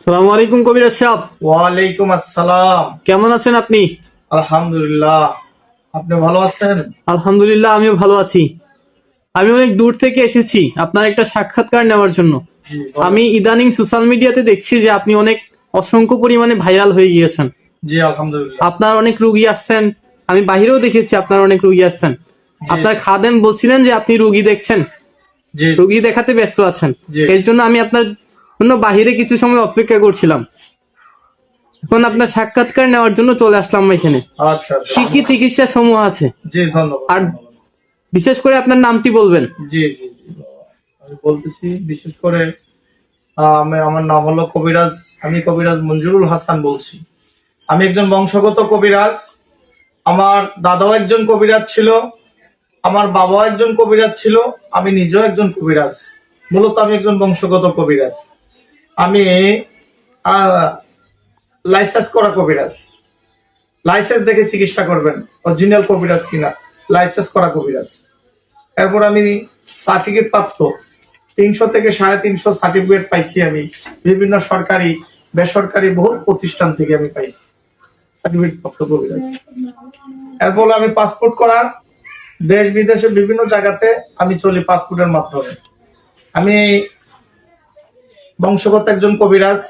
সালামু আলাইকুম কবিরাজ সাহেব। ওয়ালাইকুম আসসালাম। কেমন আছেন আপনি? আলহামদুলিল্লাহ। আপনি ভালো আছেন? আলহামদুলিল্লাহ, আমিও ভালো আছি। আমি অনেক দূর থেকে এসেছি আপনার একটা সাক্ষাৎকার নেওয়ার জন্য। জি, বলেন। আমি ইদানিং সোশ্যাল মিডিয়াতে দেখছি যে আপনি অনেক অসংখ্য পরিমাণে ভাইরাল হয়ে গিয়েছেন। জি, আলহামদুলিল্লাহ। আপনার অনেক রুগী আসছেন, আমি বাহিরেও দেখেছি আপনার অনেক রুগী আসছেন। জি, আপনার খাদেম বলছিলেন যে আপনি রুগী দেখছেন, জি, রুগী দেখাতে ব্যস্ত আছেন। জি। এর জন্য আমি আপনার জন্য বাহিরে কিছু সময় অপেক্ষা করছিলাম। এখন আপনার সাক্ষাৎকার নেওয়ার জন্য চলে আসলাম এখানে। আচ্ছা, আচ্ছা। কি কি চিকিৎসা সমূহ আছে, জি, ধন্যবাদ। আর ধন্যবাদ। বিশেষ করে আপনার নামটি বলবেন? জি, জি, জি। আমি বলতেছি বিশেষ করে আমার নাম হলো কবিরাজ। আমি কবিরাজ মঞ্জুরুল হাসান বলছি। আমি একজন বংশগত কবিরাজ। আমার দাদাও একজন কবিরাজ ছিল, আমার বাবাও একজন কবিরাজ ছিল, আমি নিজেও একজন কবিরাজ। মূলত আমি একজন বংশগত কবিরাজ। আমি লাইসেন্স করা কবিরাজ। লাইসেন্স দেখে চিকিৎসা করবেন, অরিজিনাল কবিরাজ কিনা, লাইসেন্স করা কবিরাজ। এরপর আমি সার্টিফিকেট প্রাপ্ত 300 থেকে 350 সার্টিফিকেট পাইছি আমি বিভিন্ন সরকারি বেসরকারি বহু প্রতিষ্ঠান থেকে আমি পাইছি সার্টিফিকেট প্রাপ্ত কবিরাজ। এরপর আমি পাসপোর্ট করা, দেশ বিদেশে বিভিন্ন জায়গাতে আমি চলি পাসপোর্টের মাধ্যমে। আমি বংশগত একজন কবিরাজ।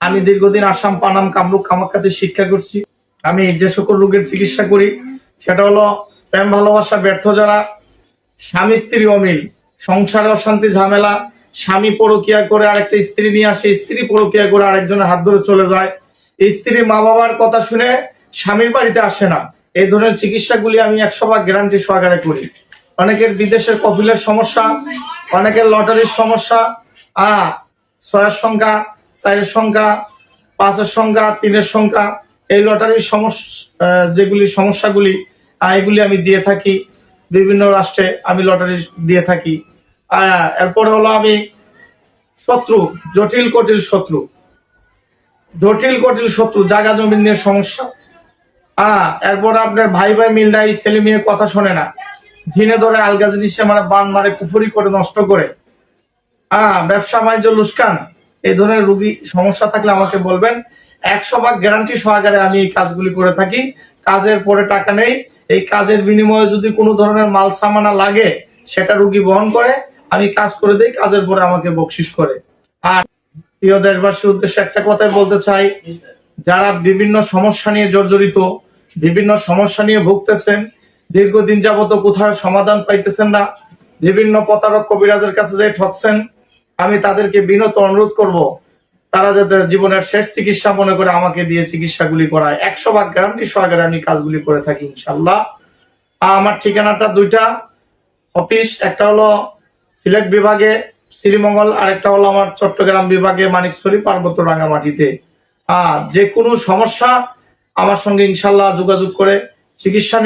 আমি দীর্ঘদিন আসাম, পানাম, কামরূপ, কামাখ্যাতে শিক্ষা করছি। আমি যে সকল রোগের চিকিৎসা করি সেটা হলো প্রেম ভালোবাসা ব্যর্থ যারা, স্বামী স্ত্রী অমিল, সংসারে অশান্তি ঝামেলা, স্বামী পরকিয়া করে আরেকটা স্ত্রী নিয়ে আসে, স্ত্রী পরকিয়া করে আরেকজনের হাত ধরে চলে যায়, স্ত্রী মা বাবার কথা শুনে স্বামীর বাড়িতে আসে না, এই ধরনের চিকিৎসাগুলি আমি 100% গ্যারান্টি সহকারে করি। অনেকের বিদেশের কফিলের সমস্যা, অনেকের লটারির সমস্যা, 6 সংখ্যা, 4 সংখ্যা, 5 সংখ্যা, 3 সংখ্যা, এই লটারির সমস্যা, যেগুলি সমস্যাগুলি এগুলি আমি দিয়ে থাকি। বিভিন্ন রাষ্ট্রে আমি লটারি দিয়ে থাকি। এরপরে হলো আমি শত্রু, জটিল কটিল শত্রু, জায়গা জমি নিয়ে সমস্যা। এরপর আপনার ভাই ভাই মিল নাই, ছেলে মেয়ে কথা শোনে না, ঝিনে ধরে আলগা জিনিস মানে বান মারে, কুফুরি করে নষ্ট করে, ব্যবসা বাণিজ্য লুস্কান, এই ধরনের রোগী সমস্যা থাকলে আমাকে বলবেন। 100% গ্যারান্টি সহকারে আমি এই কাজগুলি করে থাকি। কাজের পরে টাকা নেই, এই কাজের বিনিময়ে যদি কোনো ধরনের মাল সামানা লাগে সেটা রোগী বহন করে, আমি কাজ করে দেই, কাজের পরে আমাকে বকশিশ করে। আর প্রিয় দেশবাসীর উদ্দেশ্যে একটা কথাই বলতে চাই, যারা বিভিন্ন সমস্যা নিয়ে জর্জরিত, বিভিন্ন সমস্যা নিয়ে ভুগতেছেন, দীর্ঘদিন যাবত কোথাও সমাধান পাইতেছেন না, বিভিন্ন প্রতারক কবিরাজের কাছে যে ঠকছেন, আমি তাদেরকে বিনত অনুরোধ করব তারা যাতে জীবনের শেষ চিকিৎসা মনে করে আমাকে দিয়ে চিকিৎসাগুলি করায়। 100% গ্যারান্টি সহকারে আমি কাজগুলি করে থাকি ইনশাল্লাহ। আমার ঠিকানাটা 2টা অফিস, একটা হলো সিলেট বিভাগে শ্রীমঙ্গল, আর একটা হলো আমার চট্টগ্রাম বিভাগে মানিকছড়ি পার্বত্য রাঙামাটিতে। যে কোনো সমস্যা আমার সঙ্গে ইনশাল্লাহ যোগাযোগ করে চিকিৎসা